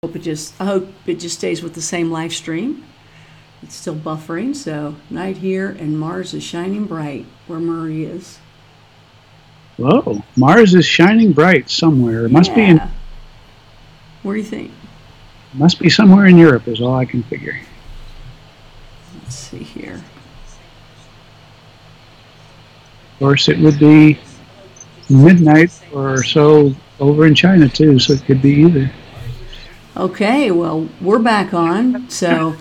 I hope it just stays with the same live stream. It's still buffering, so night here and Mars is shining bright where Murray is. Whoa, Mars is shining bright somewhere. It must be in. Where do you think? Must be somewhere in Europe is all I can figure. Let's see here. Of course, it would be midnight or so over in China too, so it could be either. Okay, well, we're back on, so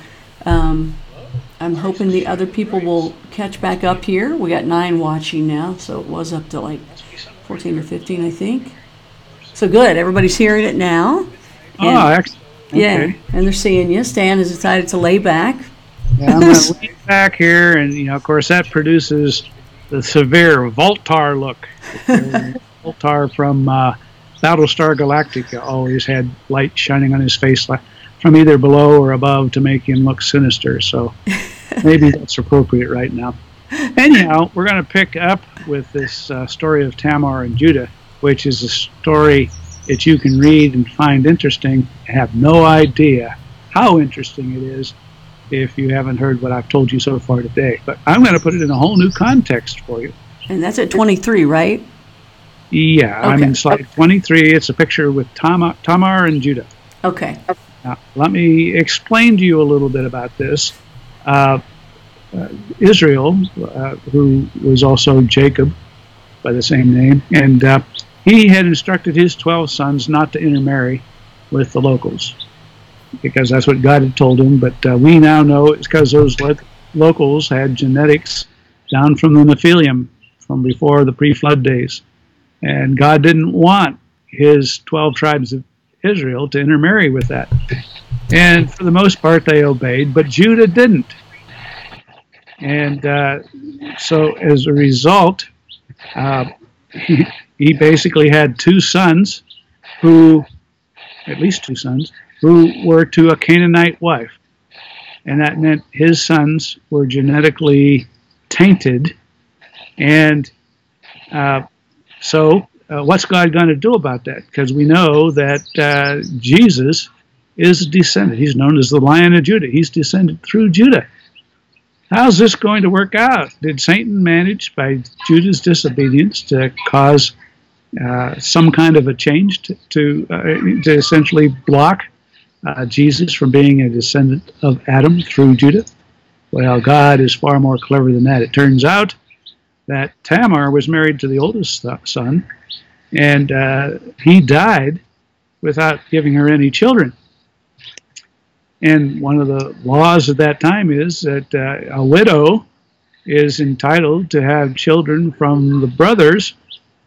I'm hoping the other people will catch back up here. We got 9 watching now, so it was up to like 14 or 15, I think. So good, everybody's hearing it now. And, excellent. Okay. Yeah, and they're seeing you. Stan has decided to lay back. Yeah, I'm going to lean back here, and of course, that produces the severe Voltar look. Voltar from Battlestar Galactica always had light shining on his face from either below or above to make him look sinister. So maybe that's appropriate right now. Anyhow, we're going to pick up with this story of Tamar and Judah, which is a story that you can read and find interesting. I have no idea how interesting it is if you haven't heard what I've told you so far today. But I'm going to put it in a whole new context for you. And that's at 23, right? Yeah, okay. I'm in slide 23. It's a picture with Tamar and Judah. Okay. Now, let me explain to you a little bit about this. Israel, who was also Jacob by the same name, and he had instructed his 12 sons not to intermarry with the locals, because that's what God had told him. But we now know it's because those locals had genetics down from the Nephilim from before the pre-flood days. And God didn't want his 12 tribes of Israel to intermarry with that. And for the most part, they obeyed, but Judah didn't. And so as a result, he basically had 2 sons at least 2 sons, who were to a Canaanite wife. And that meant his sons were genetically tainted. And so what's God going to do about that? Because we know that Jesus is descended. He's known as the Lion of Judah. He's descended through Judah. How's this going to work out? Did Satan manage, by Judah's disobedience, to cause some kind of a change to essentially block Jesus from being a descendant of Adam through Judah? Well, God is far more clever than that. It turns out that Tamar was married to the oldest son, and he died without giving her any children. And one of the laws at that time is that a widow is entitled to have children from the brothers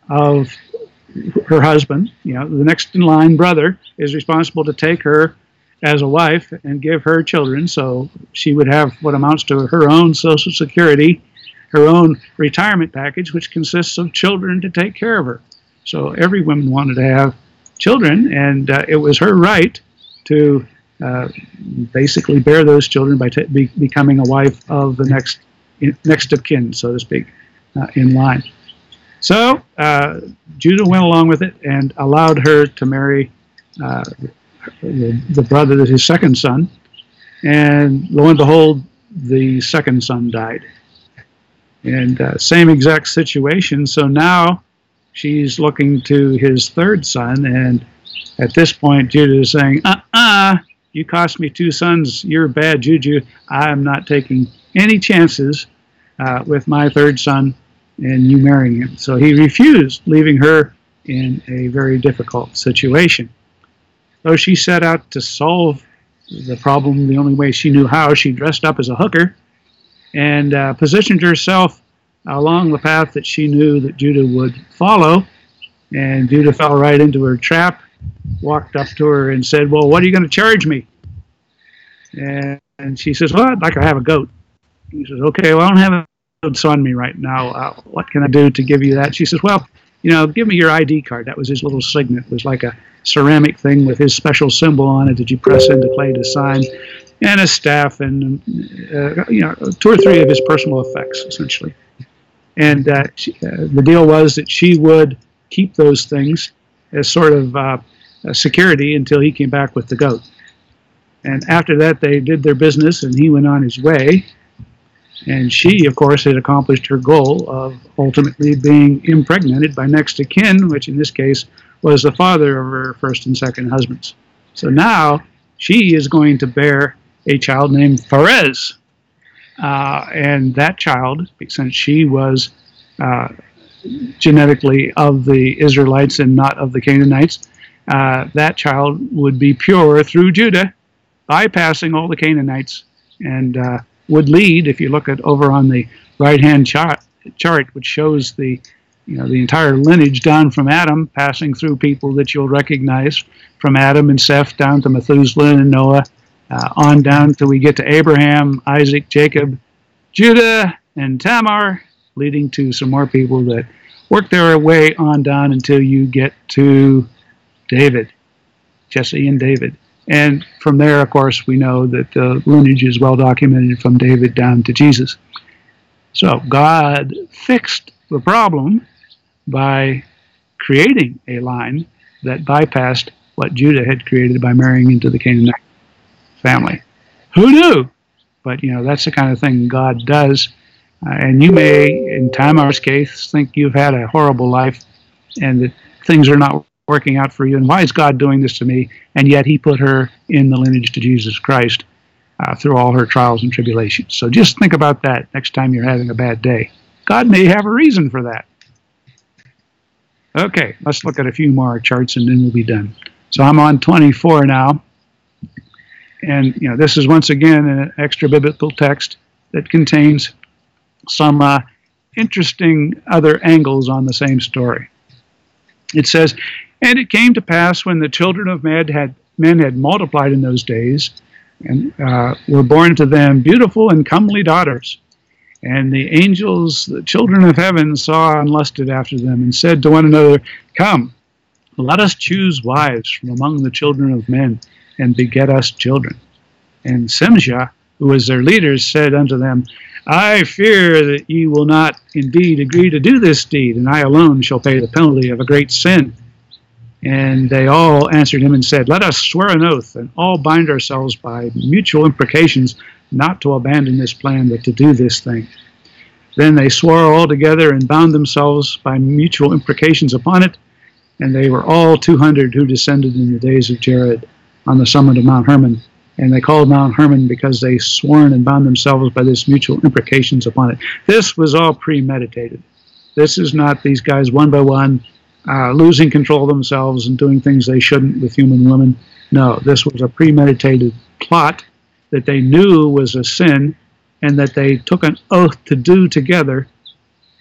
of her husband. The next in line brother is responsible to take her as a wife and give her children, so she would have what amounts to her own Social Security, her own retirement package, which consists of children to take care of her. So every woman wanted to have children, and it was her right to basically bear those children by becoming a wife of the next of kin, so to speak, in line. So Judah went along with it and allowed her to marry the brother, his second son, and lo and behold, the second son died. And same exact situation. So now she's looking to his third son, and at this point, Judah is saying, you cost me 2 sons, you're bad juju. I'm not taking any chances with my third son and you marrying him. So he refused, leaving her in a very difficult situation. So she set out to solve the problem the only way she knew how. She dressed up as a hooker and positioned herself along the path that she knew that Judah would follow. And Judah fell right into her trap, walked up to her and said, well, what are you going to charge me? And she says, well, I'd like to have a goat. He says, okay, well, I don't have a goat on me right now. What can I do to give you that? She says, well, give me your ID card. That was his little signet. It was like a ceramic thing with his special symbol on it that you press into clay to sign, and a staff, and 2 or 3 of his personal effects, essentially. And the deal was that she would keep those things as sort of security until he came back with the goat. And after that, they did their business, and he went on his way. And she, of course, had accomplished her goal of ultimately being impregnated by next of kin, which in this case was the father of her first and second husbands. So now she is going to bear a child named Perez. And that child, since she was genetically of the Israelites and not of the Canaanites, that child would be pure through Judah, bypassing all the Canaanites, and would lead, if you look at over on the right-hand chart, which shows the entire lineage down from Adam, passing through people that you'll recognize, from Adam and Seth down to Methuselah and Noah, on down till we get to Abraham, Isaac, Jacob, Judah, and Tamar, leading to some more people that work their way on down until you get to David, Jesse and David. And from there, of course, we know that the lineage is well documented from David down to Jesus. So God fixed the problem by creating a line that bypassed what Judah had created by marrying into the Canaanite family. Who knew? But, that's the kind of thing God does. And you may, in Tamar's case, think you've had a horrible life and that things are not working out for you. And why is God doing this to me? And yet he put her in the lineage to Jesus Christ through all her trials and tribulations. So just think about that next time you're having a bad day. God may have a reason for that. Okay, let's look at a few more charts and then we'll be done. So I'm on 24 now. And, this is once again an extra biblical text that contains some interesting other angles on the same story. It says, "And it came to pass when the children of men had multiplied in those days, and were born to them beautiful and comely daughters. And the angels, the children of heaven, saw and lusted after them, and said to one another, Come, let us choose wives from among the children of men, and beget us children. And Simshah, who was their leader, said unto them, I fear that ye will not indeed agree to do this deed, and I alone shall pay the penalty of a great sin. And they all answered him and said, Let us swear an oath, and all bind ourselves by mutual imprecations, not to abandon this plan, but to do this thing. Then they swore all together and bound themselves by mutual imprecations upon it, and they were all 200 who descended in the days of Jared on the summit of Mount Hermon. And they called Mount Hermon because they sworn and bound themselves by this mutual imprecations upon it." This was all premeditated. This is not these guys one by one losing control of themselves and doing things they shouldn't with human women. No, this was a premeditated plot that they knew was a sin and that they took an oath to do together.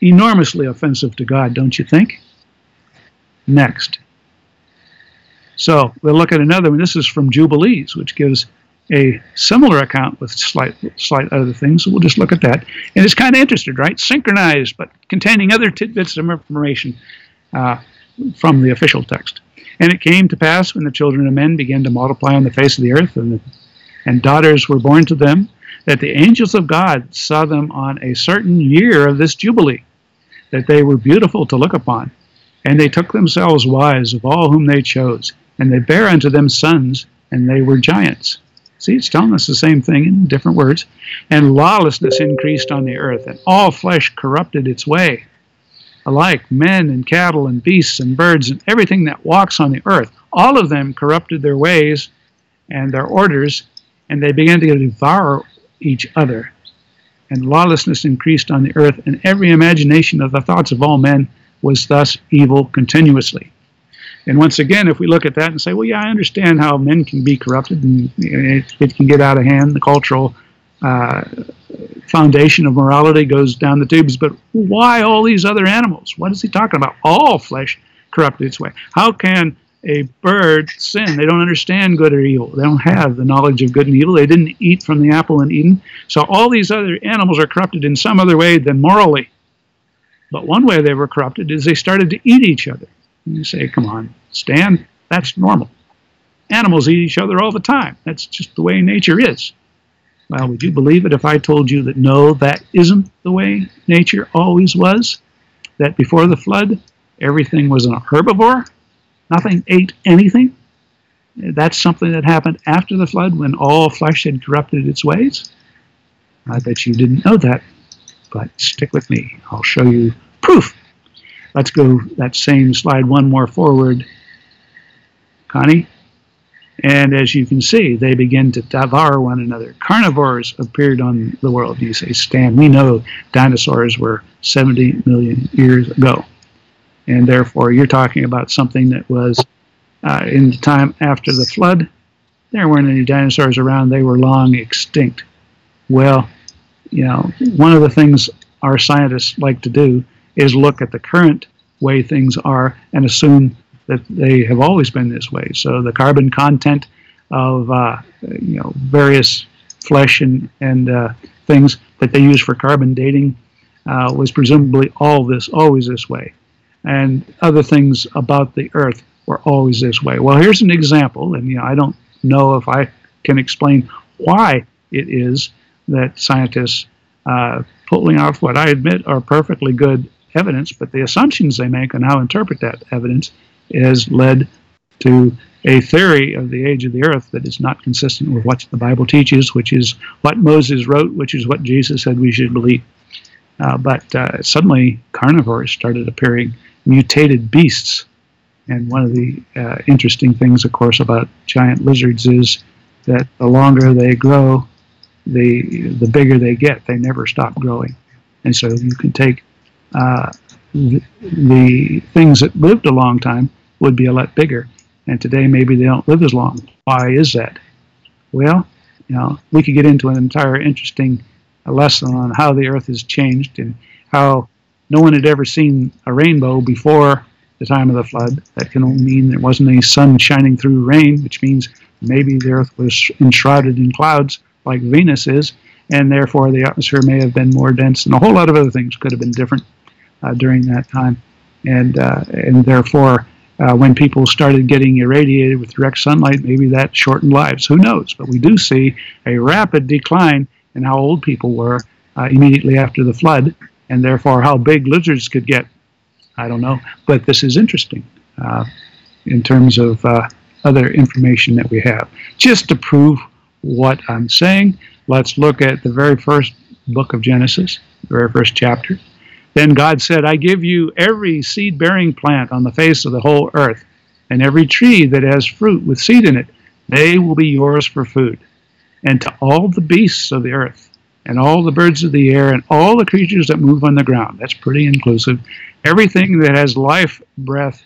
Enormously offensive to God, don't you think? Next. So we'll look at another one. This is from Jubilees, which gives a similar account with slight other things. So we'll just look at that. And it's kind of interesting, right? Synchronized, but containing other tidbits of information from the official text. "And it came to pass when the children of men began to multiply on the face of the earth, and daughters were born to them, that the angels of God saw them on a certain year of this Jubilee, that they were beautiful to look upon. And they took themselves wives of all whom they chose, and they bare unto them sons, and they were giants." See, it's telling us the same thing in different words. "And lawlessness increased on the earth, and all flesh corrupted its way. Alike men and cattle and beasts and birds and everything that walks on the earth, all of them corrupted their ways and their orders, and they began to devour each other. And lawlessness increased on the earth, and every imagination of the thoughts of all men was thus evil continuously." And once again, if we look at that and say, well, yeah, I understand how men can be corrupted and it can get out of hand, the cultural foundation of morality goes down the tubes, but why all these other animals? What is he talking about? All flesh corrupted its way. How can a bird sin? They don't understand good or evil. They don't have the knowledge of good and evil. They didn't eat from the apple in Eden. So all these other animals are corrupted in some other way than morally. But one way they were corrupted is they started to eat each other. And you say, come on, Stan, that's normal. Animals eat each other all the time. That's just the way nature is. Well, would you believe it if I told you that no, that isn't the way nature always was? That before the flood, everything was a herbivore? Nothing ate anything? that's something that happened after the flood when all flesh had corrupted its ways? I bet you didn't know that, but stick with me. I'll show you proof. Let's go that same slide one more forward, Connie. And as you can see, they begin to devour one another. Carnivores appeared on the world. You say, Stan, we know dinosaurs were 70 million years ago. And therefore, you're talking about something that was in the time after the flood. There weren't any dinosaurs around. They were long extinct. Well, you know, one of the things our scientists like to do is look at the current way things are and assume that they have always been this way. So the carbon content of various flesh and things that they use for carbon dating was presumably always this way. And other things about the Earth were always this way. Well, here's an example, and I don't know if I can explain why it is that scientists pulling off what I admit are perfectly good evidence, but the assumptions they make on how to interpret that evidence has led to a theory of the age of the earth that is not consistent with what the Bible teaches, which is what Moses wrote, which is what Jesus said we should believe. But suddenly carnivores started appearing, mutated beasts. And one of the interesting things, of course, about giant lizards is that the longer they grow, the bigger they get. They never stop growing. And so you can take the things that lived a long time would be a lot bigger. And today maybe they don't live as long. Why is that? Well, we could get into an entire interesting lesson on how the earth has changed and how no one had ever seen a rainbow before the time of the flood. That can only mean there wasn't any sun shining through rain, which means maybe the earth was enshrouded in clouds like Venus is, and therefore the atmosphere may have been more dense, and a whole lot of other things could have been different during that time. And therefore, when people started getting irradiated with direct sunlight, maybe that shortened lives. Who knows? But we do see a rapid decline in how old people were immediately after the flood, and therefore how big lizards could get. I don't know. But this is interesting in terms of other information that we have. Just to prove what I'm saying, let's look at the very first book of Genesis, the very first chapter. Then God said, I give you every seed-bearing plant on the face of the whole earth, and every tree that has fruit with seed in it, they will be yours for food. And to all the beasts of the earth, and all the birds of the air, and all the creatures that move on the ground, that's pretty inclusive, everything that has life, breath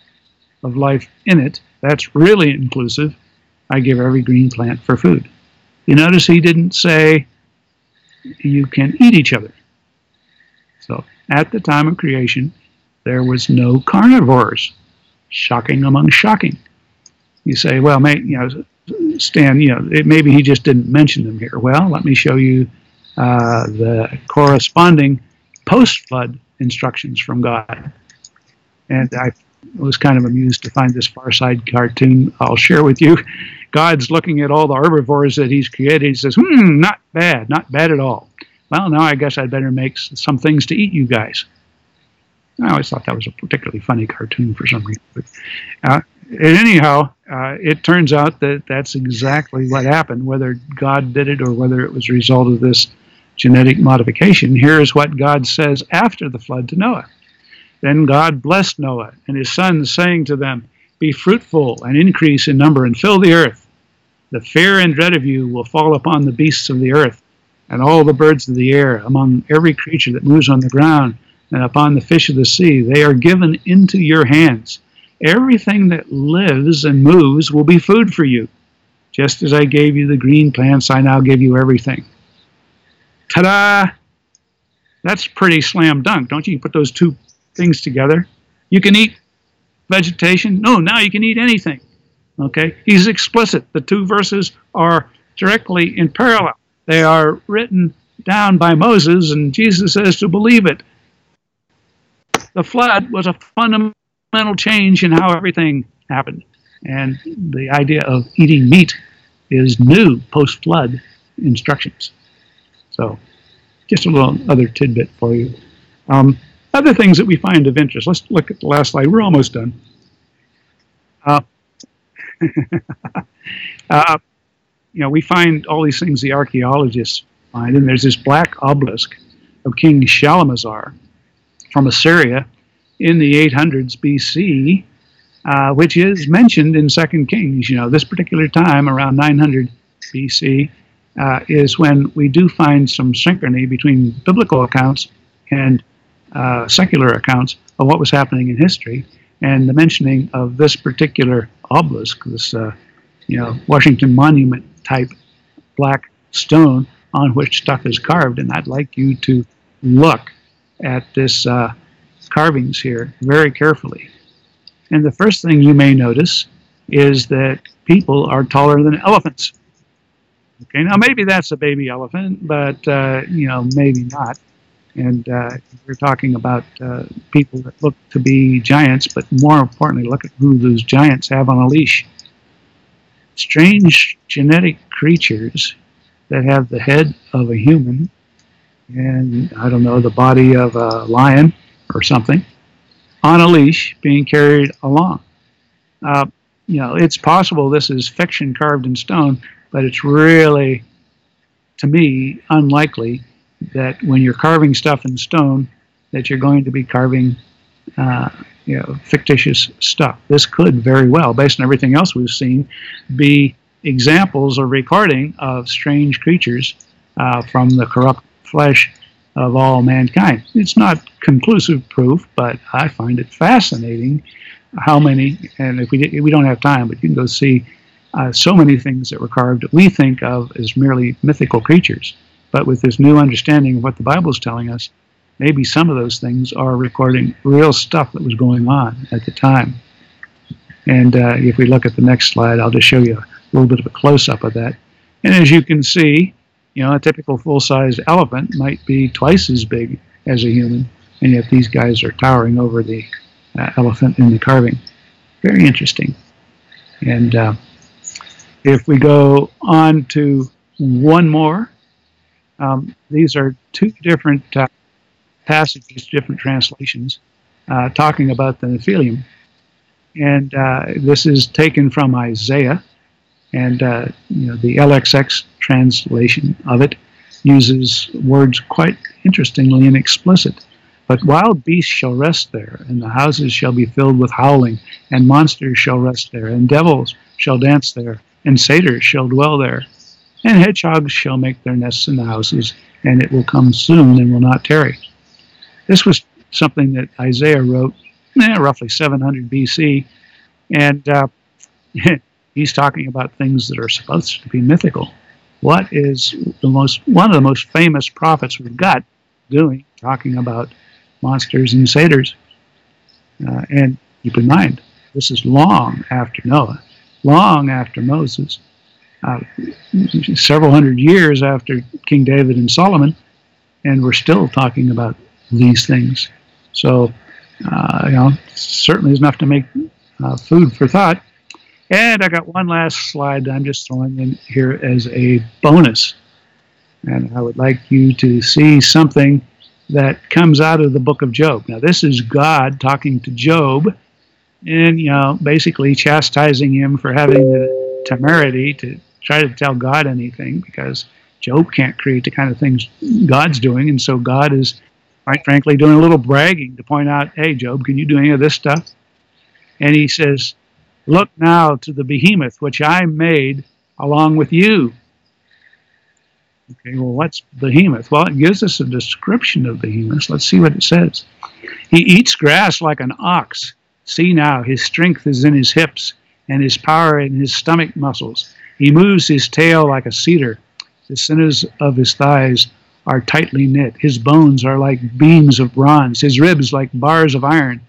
of life in it, that's really inclusive, I give every green plant for food. You notice he didn't say you can eat each other. So at the time of creation, there was no carnivores. Shocking among shocking. You say, well, Stan, maybe he just didn't mention them here. Well, let me show you the corresponding post-flood instructions from God. And I was kind of amused to find this Far Side cartoon I'll share with you. God's looking at all the herbivores that he's created. He says, not bad at all. Well, now I guess I'd better make some things to eat you guys. I always thought that was a particularly funny cartoon for some reason. But, anyhow, it turns out that that's exactly what happened, whether God did it or whether it was a result of this genetic modification. Here's what God says after the flood to Noah. Then God blessed Noah and his sons, saying to them, be fruitful and increase in number and fill the earth. The fear and dread of you will fall upon the beasts of the earth and all the birds of the air, among every creature that moves on the ground, and upon the fish of the sea. They are given into your hands. Everything that lives and moves will be food for you. Just as I gave you the green plants, I now give you everything. Ta-da! That's pretty slam dunk, don't you? You put those two things together. You can eat vegetation. No, now you can eat anything. Okay? He's explicit. The two verses are directly in parallel. They are written down by Moses, and Jesus says to believe it. The flood was a fundamental change in how everything happened. And the idea of eating meat is new post-flood instructions. So just a little other tidbit for you. Other things that we find of interest. Let's look at the last slide. We're almost done. uh, we find all these things the archaeologists find, and there's this black obelisk of King Shalamazar from Assyria in the 800s BC, which is mentioned in 2 Kings. This particular time, around 900 BC, is when we do find some synchrony between biblical accounts and secular accounts of what was happening in history, and the mentioning of this particular obelisk, this Washington Monument type black stone on which stuff is carved. And I'd like you to look at this carvings here very carefully. And the first thing you may notice is that people are taller than elephants. Okay, now maybe that's a baby elephant, but maybe not. And we're talking about people that look to be giants, but more importantly, look at who those giants have on a leash. Strange genetic creatures that have the head of a human and, I don't know, the body of a lion or something on a leash being carried along. It's possible this is fiction carved in stone, but it's really, to me, unlikely that when you're carving stuff in stone that you're going to be carving fictitious stuff. This could very well, based on everything else we've seen, be examples or recording of strange creatures from the corrupt flesh of all mankind. It's not conclusive proof, but I find it fascinating how many, and if we don't have time, but you can go see so many things that were carved that we think of as merely mythical creatures. But with this new understanding of what the Bible is telling us, maybe some of those things are recording real stuff that was going on at the time. And if we look at the next slide, I'll just show you a little bit of a close-up of that. And as you can see, a typical full-size elephant might be twice as big as a human, and yet these guys are towering over the elephant in the carving. Very interesting. And if we go on to one more, these are two different passages, different translations, talking about the Nephilim. And this is taken from Isaiah, and the LXX translation of it uses words quite interestingly and explicit. But wild beasts shall rest there, and the houses shall be filled with howling, and monsters shall rest there, and devils shall dance there, and satyrs shall dwell there, and hedgehogs shall make their nests in the houses, and it will come soon and will not tarry. This was something that Isaiah wrote roughly 700 BC, and he's talking about things that are supposed to be mythical. What is one of the most famous prophets we've got doing, talking about monsters and satyrs? And keep in mind, this is long after Noah, long after Moses, several hundred years after King David and Solomon, and we're still talking about these things. So, certainly is enough to make food for thought. And I got one last slide that I'm just throwing in here as a bonus. And I would like you to see something that comes out of the book of Job. Now, this is God talking to Job and, basically chastising him for having the temerity to try to tell God anything, because Job can't create the kind of things God's doing. And so God is, quite frankly, doing a little bragging to point out, hey, Job, can you do any of this stuff? And he says, look now to the behemoth which I made along with you. Okay, well, what's behemoth? Well, it gives us a description of behemoth. Let's see what it says. He eats grass like an ox. See now, his strength is in his hips, and his power in his stomach muscles. He moves his tail like a cedar. The sinews of his thighs are tightly knit. His bones are like beams of bronze, his ribs like bars of iron.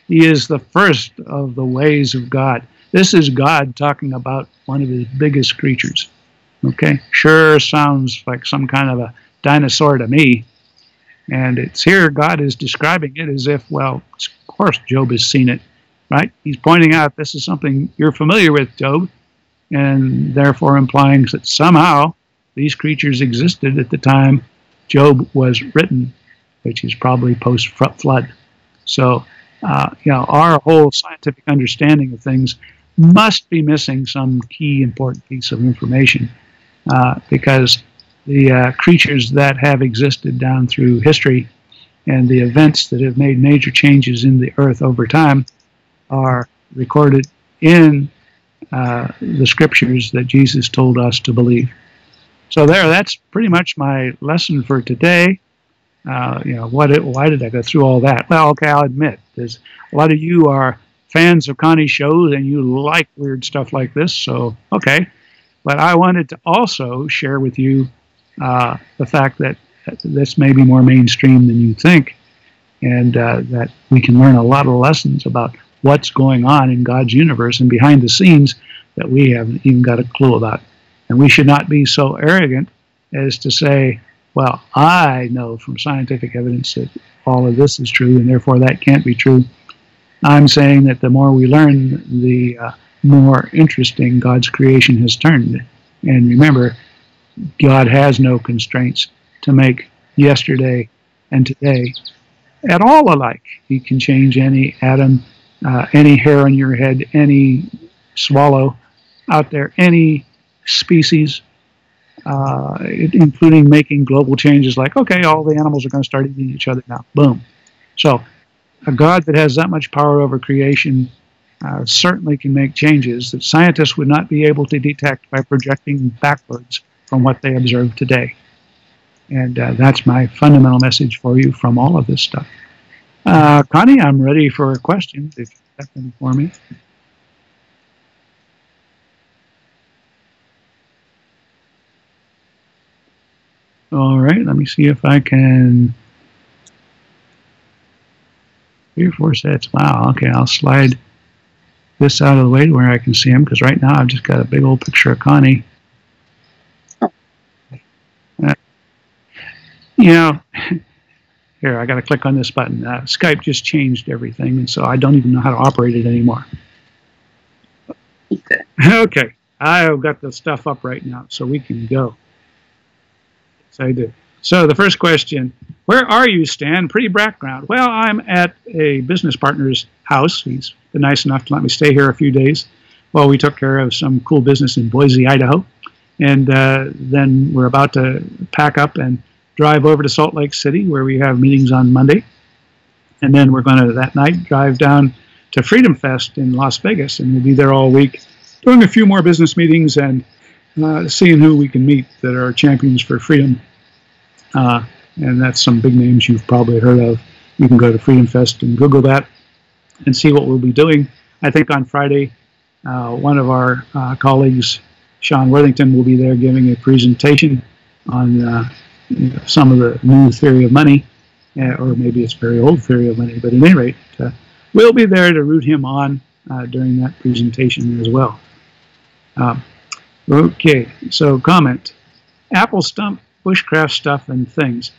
He is the first of the ways of God. This is God talking about one of his biggest creatures. Okay, sure sounds like some kind of a dinosaur to me. And it's here God is describing it as if, well, of course Job has seen it, right? He's pointing out this is something you're familiar with, Job, and therefore implying that somehow these creatures existed at the time Job was written, which is probably post-flood. So, our whole scientific understanding of things must be missing some key important piece of information, because the creatures that have existed down through history and the events that have made major changes in the earth over time are recorded in the scriptures that Jesus told us to believe. So that's pretty much my lesson for today. Why did I go through all that? Well, okay, I'll admit, there's a lot of you are fans of Connie's shows and you like weird stuff like this, so okay. But I wanted to also share with you the fact that this may be more mainstream than you think, and that we can learn a lot of lessons about what's going on in God's universe and behind the scenes that we haven't even got a clue about. And we should not be so arrogant as to say, well, I know from scientific evidence that all of this is true, and therefore that can't be true. I'm saying that the more we learn, the more interesting God's creation has turned. And remember, God has no constraints to make yesterday and today at all alike. He can change any atom, any hair on your head, any swallow out there, any species, including making global changes like, okay, all the animals are going to start eating each other now. Boom. So a God that has that much power over creation certainly can make changes that scientists would not be able to detect by projecting backwards from what they observe today. And that's my fundamental message for you from all of this stuff. Connie, I'm ready for questions if you have them for me. All right, let me see if I can. 3 or 4 sets. Wow, okay, I'll slide this out of the way to where I can see them, because right now I've just got a big old picture of Connie. Here, I got to click on this button. Skype just changed everything, and so I don't even know how to operate it anymore. Okay, I've got the stuff up right now, so we can go. Yes, I do. So the first question, where are you, Stan? Pretty background. Well, I'm at a business partner's house. He's been nice enough to let me stay here a few days while we took care of some cool business in Boise, Idaho. And then we're about to pack up and drive over to Salt Lake City, where we have meetings on Monday. And then we're going to, that night, drive down to Freedom Fest in Las Vegas. And we'll be there all week doing a few more business meetings and seeing who we can meet that are champions for freedom. And that's some big names you've probably heard of. You can go to Freedom Fest and Google that and see what we'll be doing. I think on Friday, one of our colleagues, Sean Worthington, will be there giving a presentation on some of the new theory of money, or maybe it's very old theory of money, but at any rate, we'll be there to root him on during that presentation as well. Okay, so comment. Apple stump, bushcraft stuff, and things.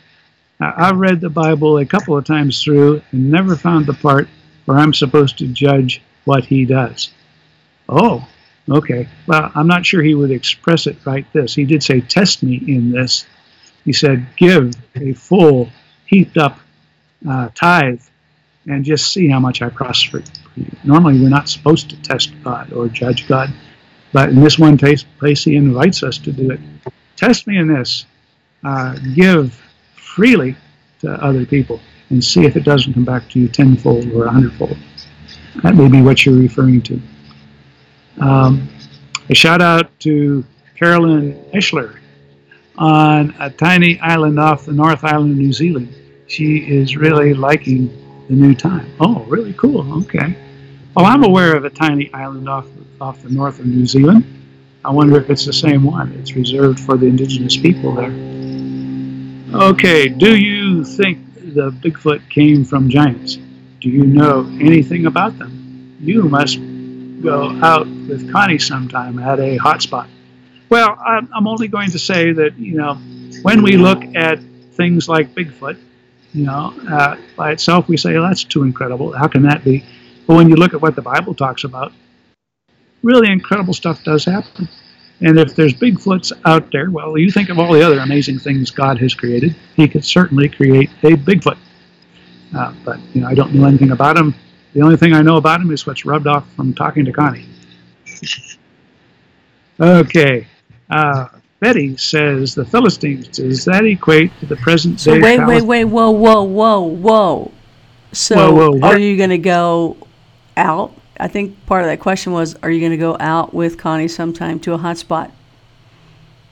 I've read the Bible a couple of times through and never found the part where I'm supposed to judge what he does. Oh, okay. Well, I'm not sure he would express it like this. He did say, test me in this. He said, give a full, heaped up tithe and just see how much I prosper for you. Normally, we're not supposed to test God or judge God, but in this one place, he invites us to do it. Test me in this. Give freely to other people and see if it doesn't come back to you tenfold or 100-fold. That may be what you're referring to. A shout out to Carolyn Eschler on a tiny island off the North Island of New Zealand. She is really liking the new time. Oh, really cool. Okay. Well, I'm aware of a tiny island off the north of New Zealand. I wonder if it's the same one. It's reserved for the indigenous people there. Okay, do you think the Bigfoot came from giants? Do you know anything about them? You must go out with Connie sometime at a hotspot. Well, I'm only going to say that, when we look at things like Bigfoot, by itself we say, oh, that's too incredible. How can that be? But when you look at what the Bible talks about, really incredible stuff does happen. And if there's Bigfoots out there, well, you think of all the other amazing things God has created. He could certainly create a Bigfoot. But, I don't know anything about him. The only thing I know about him is what's rubbed off from talking to Connie. Okay. Betty says the Philistines. Does that equate to the present So day? wait, whoa. So Whoa. are you going to go out? I think part of that question was, are you going to go out with Connie sometime to a hot spot?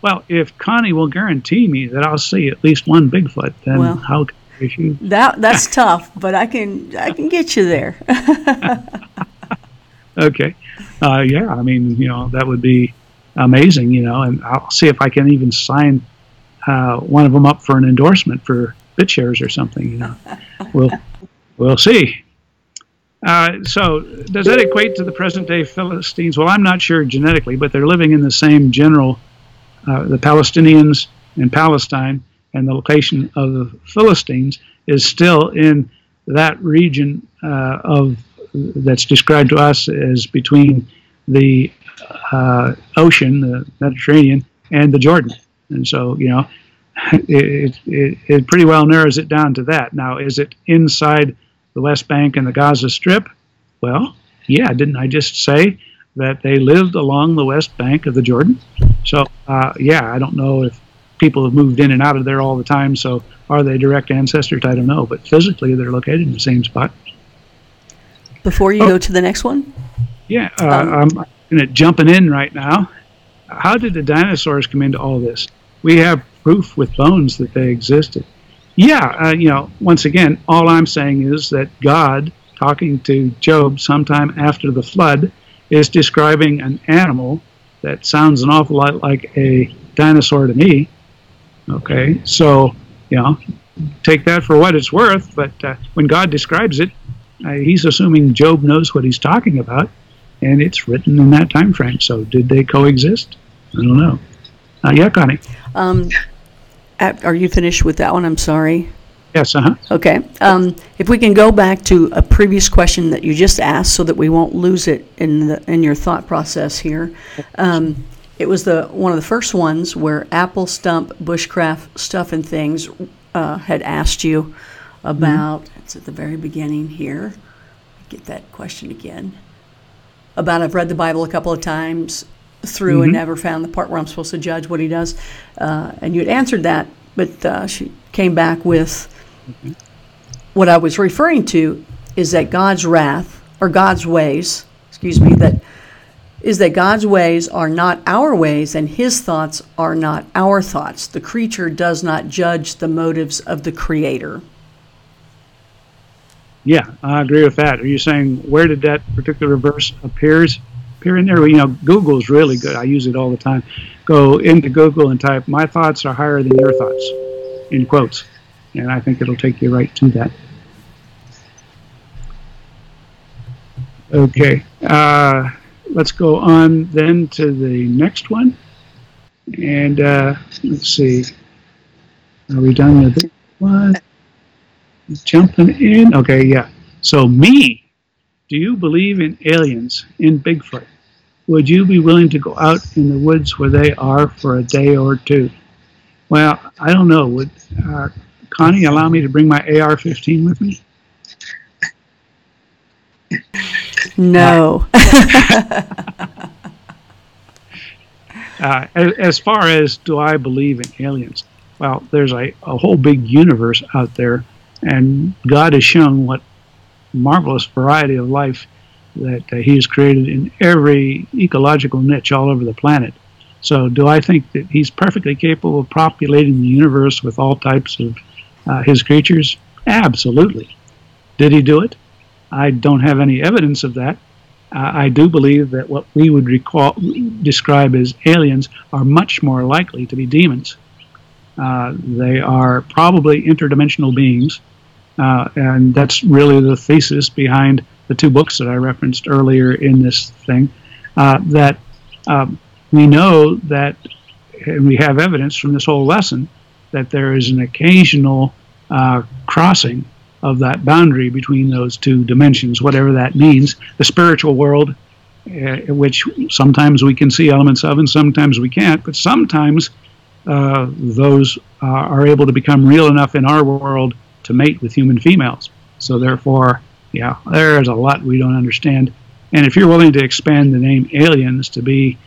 Well, if Connie will guarantee me that I'll see at least one Bigfoot, then how can I issue? That's tough, but I can get you there. Okay. Yeah, I mean, that would be amazing, and I'll see if I can even sign one of them up for an endorsement for BitShares or something, We'll see. So does that equate to the present-day Philistines? Well, I'm not sure genetically, but they're living in the same general, the Palestinians in Palestine, and the location of the Philistines is still in that region that's described to us as between the ocean, the Mediterranean, and the Jordan. And so, it pretty well narrows it down to that. Now, is it inside the West Bank and the Gaza Strip? Well, yeah, didn't I just say that they lived along the West Bank of the Jordan? So, I don't know if people have moved in and out of there all the time, so are they direct ancestors? I don't know, but physically they're located in the same spot. Before you go to the next one? Yeah, I'm jumping in right now. How did the dinosaurs come into all this? We have proof with bones that they existed. Yeah, once again, all I'm saying is that God, talking to Job sometime after the flood, is describing an animal that sounds an awful lot like a dinosaur to me. Okay, so, take that for what it's worth, but when God describes it, he's assuming Job knows what he's talking about, and it's written in that time frame. So did they coexist? I don't know. Yeah, Connie. Are you finished with that one? I'm sorry. Yes, Okay. If we can go back to a previous question that you just asked so that we won't lose it in your thought process here. It was one of the first ones where Apple Stump Bushcraft Stuff and Things had asked you about, it's at the very beginning here, get that question again, about I've read the Bible a couple of times through and never found the part where I'm supposed to judge what he does. And you had answered that, but she came back with what I was referring to is that God's wrath, or God's ways, that God's ways are not our ways and his thoughts are not our thoughts. The creature does not judge the motives of the Creator. Yeah, I agree with that. Are you saying where did that particular verse appear in there? Well, Google's really good. I use it all the time. Go into Google and type, "My thoughts are higher than your thoughts," in quotes. And I think it'll take you right to that. Okay. Let's go on then to the next one. And let's see. Are we done with this one? Jumping in. Okay, yeah. So me, do you believe in aliens, in Bigfoot? Would you be willing to go out in the woods where they are for a day or two? Well, I don't know. Would Connie allow me to bring my AR-15 with me? No. As far as do I believe in aliens? Well, there's a whole big universe out there, and God has shown what marvelous variety of life that he has created in every ecological niche all over the planet. So do I think that he's perfectly capable of populating the universe with all types of his creatures? Absolutely. Did he do it? I don't have any evidence of that. I do believe that what we would describe as aliens are much more likely to be demons. They are probably interdimensional beings, and that's really the thesis behind the two books that I referenced earlier in this thing, that we know that, and we have evidence from this whole lesson, that there is an occasional crossing of that boundary between those two dimensions, whatever that means. The spiritual world, which sometimes we can see elements of and sometimes we can't, but sometimes those are able to become real enough in our world to mate with human females. So therefore, yeah, there's a lot we don't understand. And if you're willing to expand the name aliens to be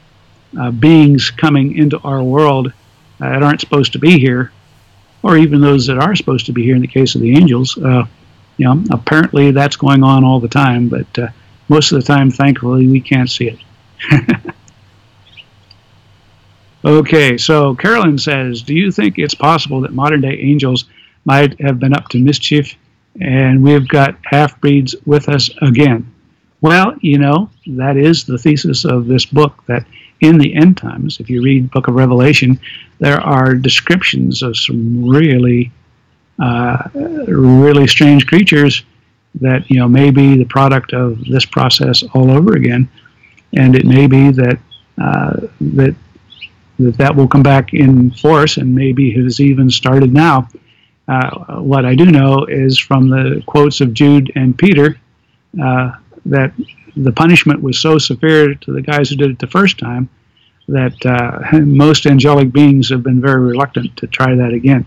beings coming into our world that aren't supposed to be here, or even those that are supposed to be here in the case of the angels, apparently that's going on all the time, but most of the time, thankfully, we can't see it. Okay, so Carolyn says, do you think it's possible that modern-day angels might have been up to mischief and we've got half-breeds with us again? Well, that is the thesis of this book, that in the end times, if you read Book of Revelation, there are descriptions of some really strange creatures that, may be the product of this process all over again. And it may be that that will come back in force, and maybe has even started now. What I do know is from the quotes of Jude and Peter that the punishment was so severe to the guys who did it the first time that most angelic beings have been very reluctant to try that again.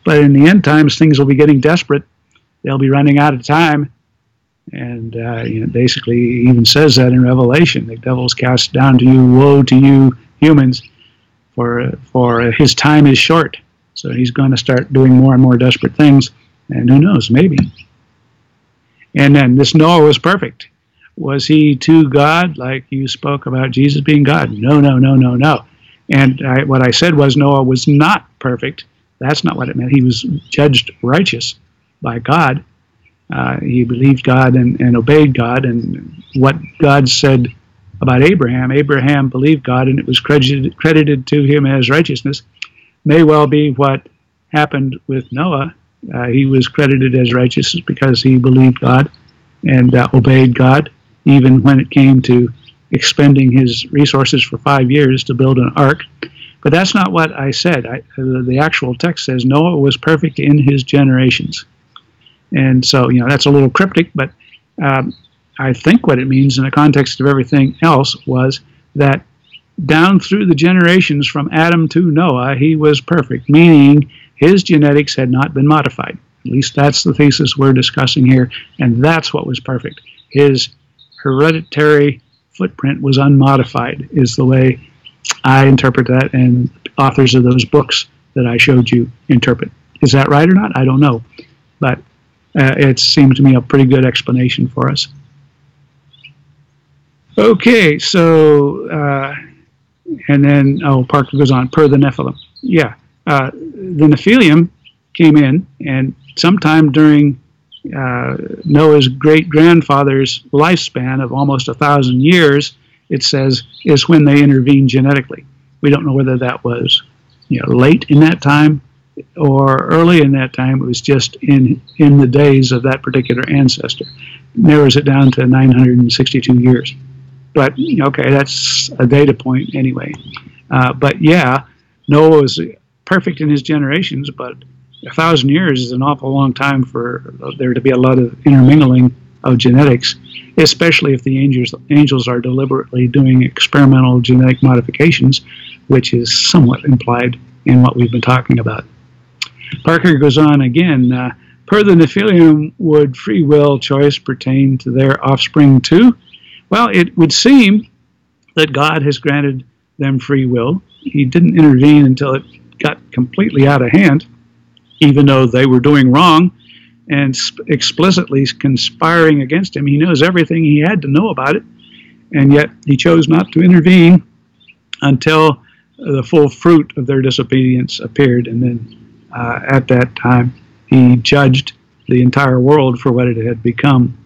But in the end times, things will be getting desperate. They'll be running out of time. And basically he even says that in Revelation. The devil's cast down to you, woe to you humans, for his time is short. So he's going to start doing more and more desperate things, and who knows, maybe. And then this Noah was perfect. Was he too God, like you spoke about Jesus being God? No. And what I said was Noah was not perfect. That's not what it meant. He was judged righteous by God. He believed God and obeyed God, and what God said about Abraham believed God, and it was credited to him as righteousness, may well be what happened with Noah. He was credited as righteous because he believed God and obeyed God, even when it came to expending his resources for 5 years to build an ark. But that's not what I said. The actual text says Noah was perfect in his generations. And so, that's a little cryptic, but I think what it means in the context of everything else was that down through the generations from Adam to Noah, he was perfect, meaning his genetics had not been modified. At least that's the thesis we're discussing here, and that's what was perfect. His hereditary footprint was unmodified, is the way I interpret that, and authors of those books that I showed you interpret. Is that right or not? I don't know, but it seemed to me a pretty good explanation for us. Okay, so, and then, Parker goes on, per the Nephilim. Yeah, the Nephilim came in, and sometime during Noah's great-grandfather's lifespan of almost 1,000 years, it says, is when they intervened genetically. We don't know whether that was, late in that time or early in that time. It was just in the days of that particular ancestor. Narrows it down to 962 years. But, okay, that's a data point anyway. But, yeah, Noah was perfect in his generations, but 1,000 years is an awful long time for there to be a lot of intermingling of genetics, especially if the angels are deliberately doing experimental genetic modifications, which is somewhat implied in what we've been talking about. Parker goes on again, per the Nephilim, would free will choice pertain to their offspring too? Well, it would seem that God has granted them free will. He didn't intervene until it got completely out of hand, even though they were doing wrong and explicitly conspiring against him. He knows everything he had to know about it, and yet he chose not to intervene until the full fruit of their disobedience appeared, and then at that time he judged the entire world for what it had become.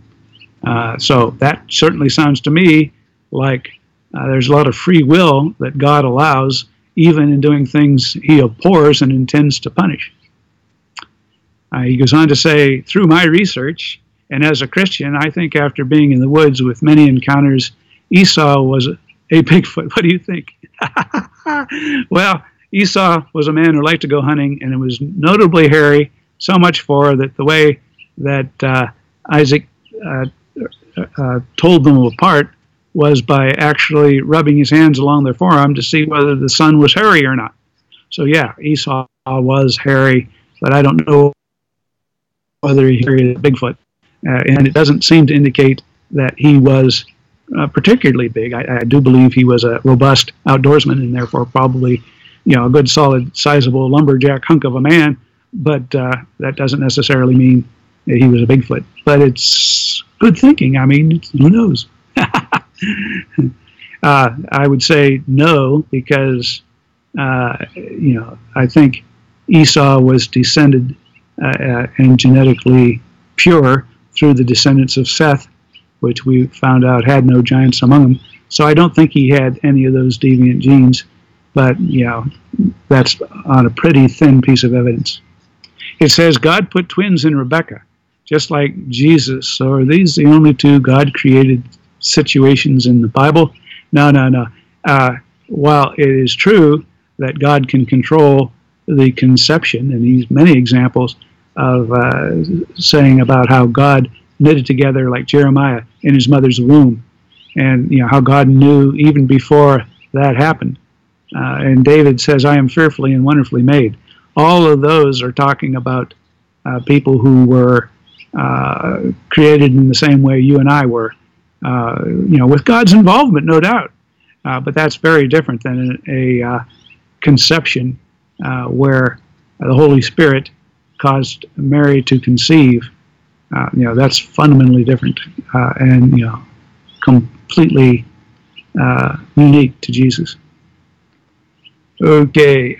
So that certainly sounds to me like there's a lot of free will that God allows, even in doing things he abhors and intends to punish. He goes on to say, through my research, and as a Christian, I think after being in the woods with many encounters, Esau was a Bigfoot. What do you think? Well, Esau was a man who liked to go hunting, and it was notably hairy, so much for that the way that Isaac told them apart was by actually rubbing his hands along their forearm to see whether the son was hairy or not. So yeah, Esau was hairy, but I don't know whether he carried a Bigfoot. And it doesn't seem to indicate that he was particularly big. I do believe he was a robust outdoorsman and therefore probably, a good, solid, sizable lumberjack hunk of a man. But that doesn't necessarily mean that he was a Bigfoot. But it's good thinking. I mean, who knows? I would say no, because I think Esau was descended and genetically pure through the descendants of Seth, which we found out had no giants among them. So I don't think he had any of those deviant genes, but that's on a pretty thin piece of evidence. It says God put twins in Rebecca, just like Jesus. So are these the only two God-created situations in the Bible? No. While it is true that God can control the conception, and he's many examples of saying about how God knitted together, like Jeremiah, in his mother's womb, and how God knew even before that happened. And David says, "I am fearfully and wonderfully made." All of those are talking about people who were created in the same way you and I were, with God's involvement, no doubt. But that's very different than a conception where the Holy Spirit caused Mary to conceive. That's fundamentally different and completely unique to Jesus. Okay,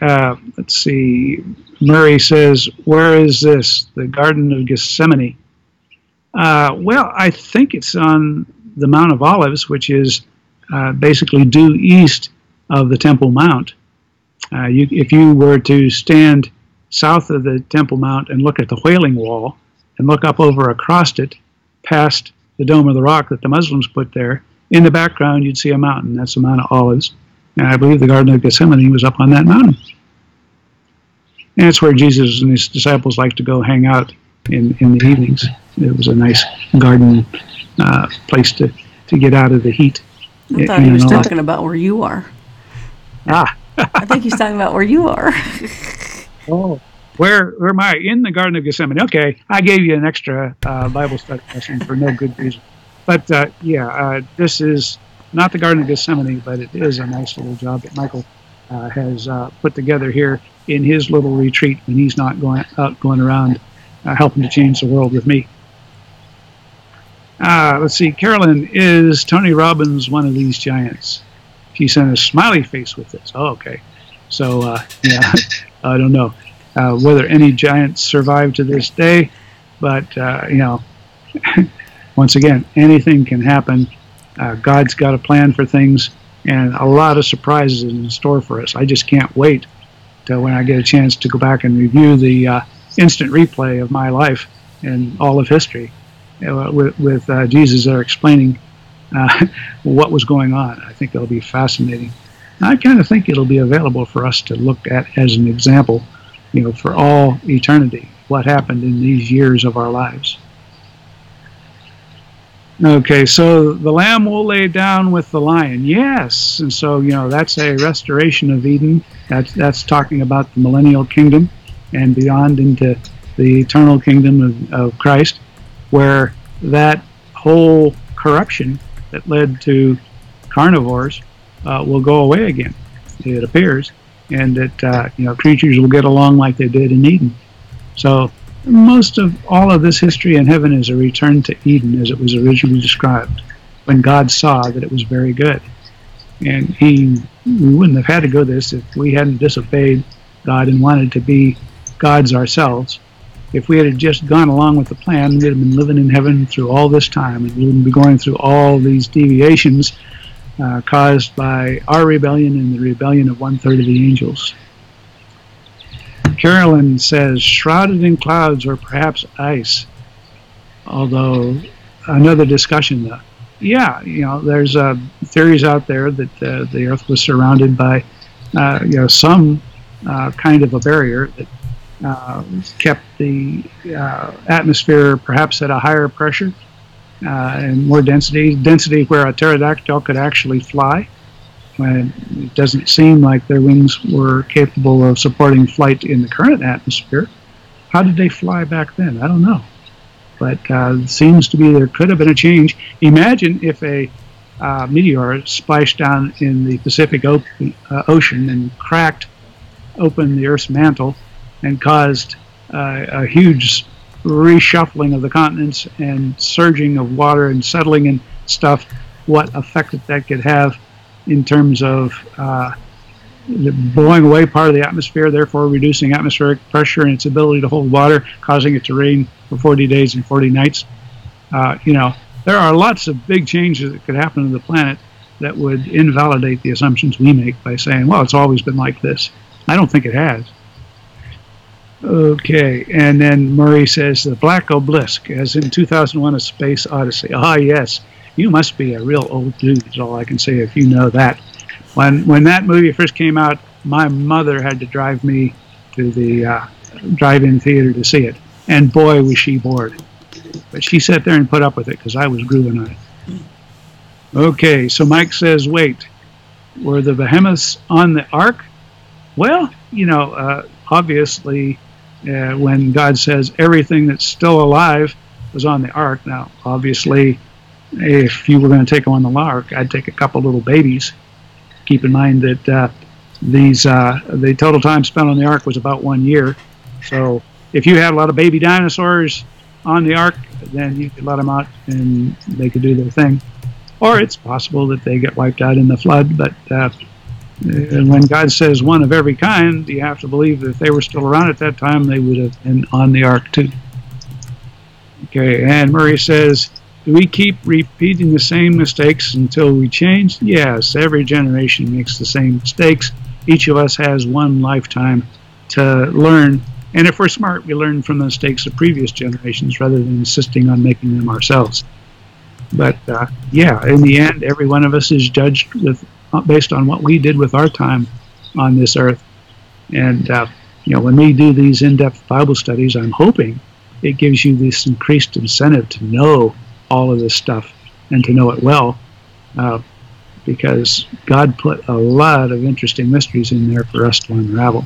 let's see. Murray says, "Where is this? The Garden of Gethsemane?" Well, I think it's on the Mount of Olives, which is basically due east of the Temple Mount. If you were to stand south of the Temple Mount and look at the Wailing Wall and look up over across it, past the Dome of the Rock that the Muslims put there, in the background you'd see a mountain. That's the Mount of Olives. And I believe the Garden of Gethsemane was up on that mountain. And it's where Jesus and his disciples like to go hang out in the evenings. It was a nice garden place to get out of the heat. I thought he was talking about where you are. Ah. I think he's talking about where you are. Oh, where am I? In the Garden of Gethsemane. Okay, I gave you an extra Bible study lesson for no good reason. But this is not the Garden of Gethsemane, but it is a nice little job that Michael has put together here in his little retreat when he's not going around helping to change the world with me. Let's see, Carolyn, is Tony Robbins one of these giants? She sent a smiley face with this. Oh, okay. So, I don't know whether any giants survive to this day, but, once again, anything can happen. God's got a plan for things, and a lot of surprises in store for us. I just can't wait till when I get a chance to go back and review the instant replay of my life and all of history with Jesus there explaining what was going on. I think it'll be fascinating. I kind of think it'll be available for us to look at as an example, for all eternity, what happened in these years of our lives. Okay, so the lamb will lay down with the lion. Yes, and so, that's a restoration of Eden. That's talking about the millennial kingdom and beyond into the eternal kingdom of Christ, where that whole corruption that led to carnivores will go away again, it appears, and that creatures will get along like they did in Eden. So most of all of this history in heaven is a return to Eden as it was originally described, when God saw that it was very good. And we wouldn't have had to go this if we hadn't disobeyed God and wanted to be gods ourselves. If we had just gone along with the plan, we'd have been living in heaven through all this time, and we wouldn't be going through all these deviations caused by our rebellion and the rebellion of 1/3 of the angels. Carolyn says, shrouded in clouds or perhaps ice. Although, another discussion though. Yeah, there's theories out there that the Earth was surrounded by, some kind of a barrier that kept the atmosphere perhaps at a higher pressure and more density where a pterodactyl could actually fly. And it doesn't seem like their wings were capable of supporting flight in the current atmosphere. How did they fly back then? I don't know. But it seems to be there could have been a change. Imagine if a meteor splashed down in the Pacific Ocean and cracked open the Earth's mantle and caused a huge reshuffling of the continents and surging of water and settling and stuff, what effect that could have in terms of blowing away part of the atmosphere, therefore reducing atmospheric pressure and its ability to hold water, causing it to rain for 40 days and 40 nights. There are lots of big changes that could happen to the planet that would invalidate the assumptions we make by saying, well, it's always been like this. I don't think it has. Okay, and then Murray says, the Black Obelisk, as in 2001 A Space Odyssey. Ah, yes, you must be a real old dude, is all I can say if you know that. When that movie first came out, my mother had to drive me to the drive-in theater to see it. And boy, was she bored. But she sat there and put up with it because I was grooving on it. Okay, so Mike says, wait, were the behemoths on the ark? Well, obviously, when God says everything that's still alive was on the ark. Now, obviously, if you were going to take them on the ark, I'd take a couple little babies. Keep in mind that the total time spent on the ark was about 1 year. So if you had a lot of baby dinosaurs on the ark, then you could let them out and they could do their thing. Or it's possible that they get wiped out in the flood. But when God says one of every kind, you have to believe that if they were still around at that time, they would have been on the ark too. Okay, and Murray says, do we keep repeating the same mistakes until we change? Yes, every generation makes the same mistakes. Each of us has one lifetime to learn. And if we're smart, we learn from the mistakes of previous generations rather than insisting on making them ourselves. But in the end, every one of us is judged based on what we did with our time on this earth. And when we do these in-depth Bible studies, I'm hoping it gives you this increased incentive to know all of this stuff and to know it well, because God put a lot of interesting mysteries in there for us to unravel.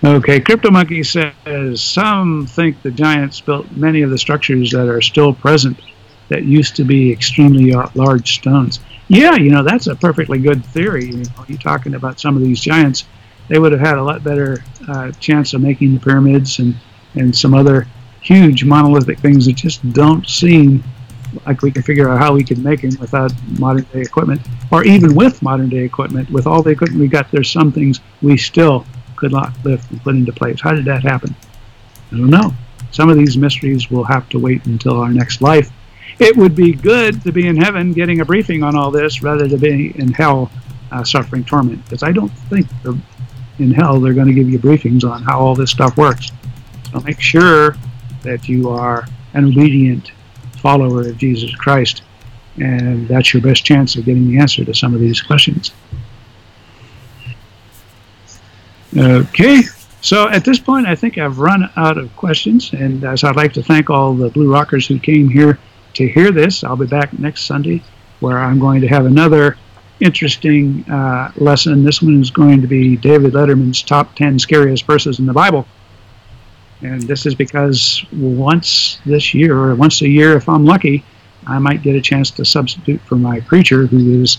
Okay, Crypto Monkey says, some think the giants built many of the structures that are still present that used to be extremely large stones. Yeah, that's a perfectly good theory. You're talking about some of these giants. They would have had a lot better chance of making the pyramids and some other huge monolithic things that just don't seem like we can figure out how we can make them without modern day equipment, or even with modern day equipment. With all the equipment we got, there's some things we still could not lift and put into place. How did that happen? I don't know. Some of these mysteries will have to wait until our next life. It would be good to be in heaven getting a briefing on all this rather than be in hell suffering torment, because I don't think in hell they're going to give you briefings on how all this stuff works. So make sure that you are an obedient follower of Jesus Christ, and that's your best chance of getting the answer to some of these questions. Okay, so at this point I think I've run out of questions, and as I'd like to thank all the Blue Rockers who came here to hear this. I'll be back next Sunday where I'm going to have another interesting lesson. This one is going to be David Letterman's top 10 scariest verses in the Bible. And this is because once this year, or once a year if I'm lucky, I might get a chance to substitute for my preacher who is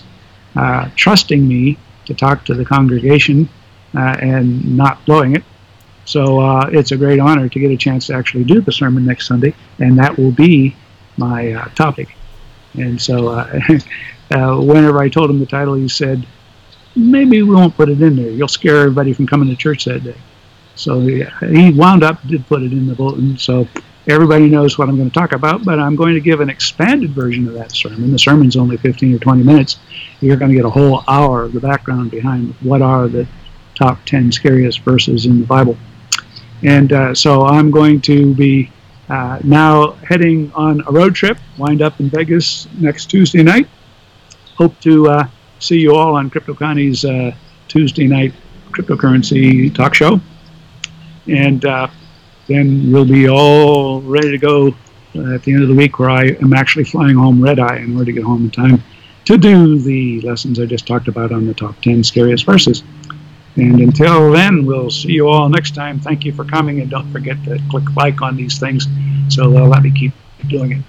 trusting me to talk to the congregation and not blowing it. So it's a great honor to get a chance to actually do the sermon next Sunday, and that will be my topic. And so whenever I told him the title, he said, maybe we won't put it in there. You'll scare everybody from coming to church that day. So he wound up, did put it in the bulletin, so everybody knows what I'm going to talk about, but I'm going to give an expanded version of that sermon. The sermon's only 15 or 20 minutes. You're going to get a whole hour of the background behind what are the top 10 scariest verses in the Bible. And so I'm going to be now heading on a road trip, wind up in Vegas next Tuesday night. Hope to see you all on Crypto Connie's Tuesday night cryptocurrency talk show. And then we'll be all ready to go at the end of the week, where I am actually flying home red-eye in order to get home in time to do the lessons I just talked about on the top 10 scariest verses. And until then, we'll see you all next time. Thank you for coming, and don't forget to click like on these things so they'll let me keep doing it.